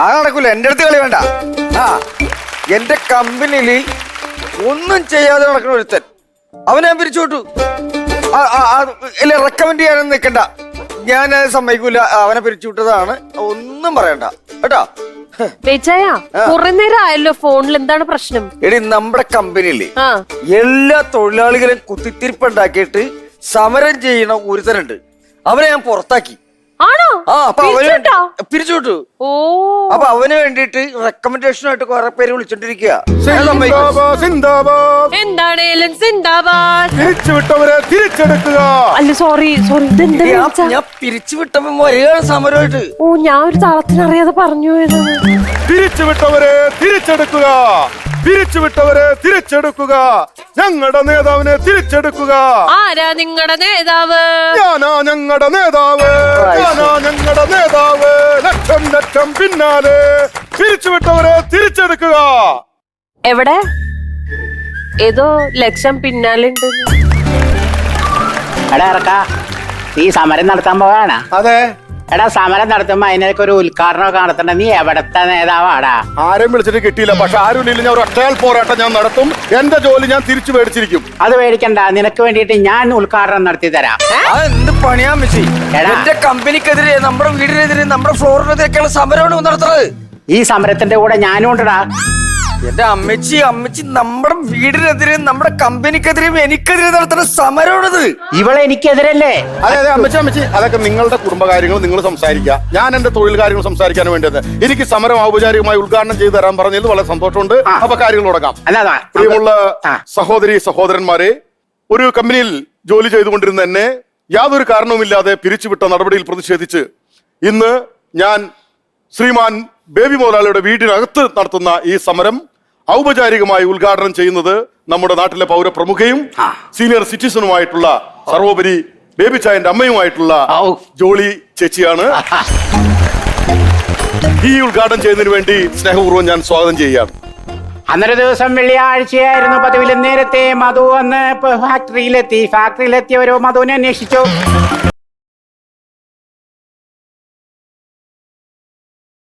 അത് നടക്കൂല, എന്റെ അടുത്ത് കളി വേണ്ട. ആ എന്റെ കമ്പനിയിൽ ഒന്നും ചെയ്യാതെ നടക്കുന്ന ഒരുത്തൻ, അവനെ ഞാൻ പിരിച്ചു വിട്ടു. ഇല്ല, റെക്കമെൻഡ് ചെയ്യാനൊന്നും നിൽക്കണ്ട, ഞാൻ സമ്മതിക്കൂല. അവനെ പിരിച്ചു വിട്ടതാണ്, ഒന്നും പറയണ്ട കേട്ടോ. കുറെ നേരം ആയല്ലോ ഫോണിൽ, എന്താണ് പ്രശ്നം? എടി, നമ്മുടെ കമ്പനിയില് എല്ലാ തൊഴിലാളികളെയും കുത്തിത്തിരിപ്പുണ്ടാക്കിയിട്ട് സമരം ചെയ്യണ ഒരുത്തനുണ്ട്. അവനെ ഞാൻ പുറത്താക്കി. ആണോ? ആ, അപ്പൊ അവന് പിരിച്ചുവിട്ടു. അപ്പൊ അവന് വേണ്ടിട്ട് റെക്കമെൻഡേഷനായിട്ട് കുറെ പേര് വിളിച്ചോണ്ടിരിക്കുക. എന്താണേലും സിന്ദാബാദ്. തിരിച്ചുവിട്ടവരെ തിരിച്ചെടുക്കുക. അല്ല, സോറി ഞാൻ പിരിച്ചുവിട്ടപ്പോ വരികയാണ് സമരമായിട്ട്. ഓ, ഞാൻ ഒരു താളത്തിനറിയാതെ പറഞ്ഞു പോയതാണ്. തിരിച്ചുവിട്ടവരെ തിരിച്ചെടുക്കുക, പിരിച്ചുവിട്ടവരെ തിരിച്ചെടുക്കുക, ഞങ്ങളുടെ നേതാവിനെ തിരിച്ചെടുക്കുക. ആരാ നിങ്ങളുടെ നേതാവ്? ഞാനാ ഞങ്ങളുടെ നേതാവ്, ഞാനാ ഞങ്ങളുടെ നേതാവ്. ലക്ഷം ലക്ഷം പിന്നാലെ, പിരിച്ചുവിട്ടവരെ തിരിച്ചെടുക്കുക. എവിടെ? ഏതോ ലക്ഷം പിന്നാലെ ഉണ്ട്. എടാ ഇറക്ക, നീ സമരം നടത്താൻ പോവാണ്? അതെ. എടാ, സമരം നടത്തുമ്പോ അതിനൊക്കെ ഒരു ഉദ്ഘാടനമൊക്കെ നടത്തണ്ട. നീ എവിടത്തെ നേതാവാടാ? ആരും വിളിച്ചിട്ട് കിട്ടിയില്ല, പക്ഷെ ആരും ഇല്ല. ഞാൻ ഒരു ഒറ്റയാൾ പോരാട്ടം ഞാൻ നടത്തും. എന്റെ ജോലി ഞാൻ തിരിച്ചു മേടിച്ചിരിക്കും. അത് മേടിക്കണ്ട, നിനക്ക് വേണ്ടിയിട്ട് ഞാൻ ഉദ്ഘാടനം നടത്തി തരാം. എന്ത് പണിയാ മെസ്സി? എന്റെ കമ്പനിക്കെതിരെ, നമ്മുടെ വീടിനെതിരെ, നമ്മുടെ ഫ്ലോറിനെതിരെയൊക്കെയുള്ള സമരമാണ് നടത്തുന്നത്. ഈ സമരത്തിന്റെ കൂടെ ഞാനും ഉണ്ടടാ. എന്റെ അമ്മച്ചി നമ്മുടെ വീടിനെതിരെ, നമ്മുടെ കമ്പനിക്കെതിരെയും എനിക്കെതിരെ നടത്തുന്ന സമരമാണിത്. ഇവളെ എനിക്കെതിരല്ലേ? അതെ അതെ, അമ്മച്ചി, അതൊക്കെ നിങ്ങളുടെ കുടുംബകാര്യങ്ങൾ നിങ്ങൾ സംസാരിക്കുക. ഞാൻ എന്റെ തൊഴിൽ കാര്യങ്ങൾ സംസാരിക്കാൻ വേണ്ടത്. എനിക്ക് സമരം ഔപചാരികമായി ഉദ്ഘാടനം ചെയ്തു തരാൻ പറഞ്ഞതിൽ വളരെ സന്തോഷമുണ്ട്. അപ്പൊ കാര്യങ്ങൾ തുടങ്ങാം. പ്രിയമുള്ള സഹോദരി സഹോദരന്മാരെ, ഒരു കമ്പനിയിൽ ജോലി ചെയ്തുകൊണ്ടിരുന്ന എന്നെ യാതൊരു കാരണവുമില്ലാതെ പിരിച്ചുവിട്ട നടപടിയിൽ പ്രതിഷേധിച്ച് ഇന്ന് ഞാൻ ശ്രീമാൻ ബേബി മുതലാളിയുടെ വീടിനകത്ത് നടത്തുന്ന ഈ സമരം ഔപചാരികമായി ഉദ്ഘാടനം ചെയ്യുന്നത് നമ്മുടെ നാട്ടിലെ പൗരപ്രമുഖയും സീനിയർ സിറ്റിസണുമായിട്ടുള്ള, സർവോപരി ബേബി ചായന്റെ അമ്മയുമായിട്ടുള്ള ജോളി ചേച്ചിയാണ്. ഈ ഉദ്ഘാടനം ചെയ്യുന്നതിന് വേണ്ടി സ്നേഹപൂർവ്വം ഞാൻ സ്വാഗതം ചെയ്യുകയാണ്. അന്നൊരു ദിവസം വെള്ളിയാഴ്ചയായിരുന്നു. പതിവിലും നേരത്തെ മധു വന്ന് ഫാക്ടറിയിലെത്തിയവരോ മധുവിനെ അന്വേഷിച്ചു.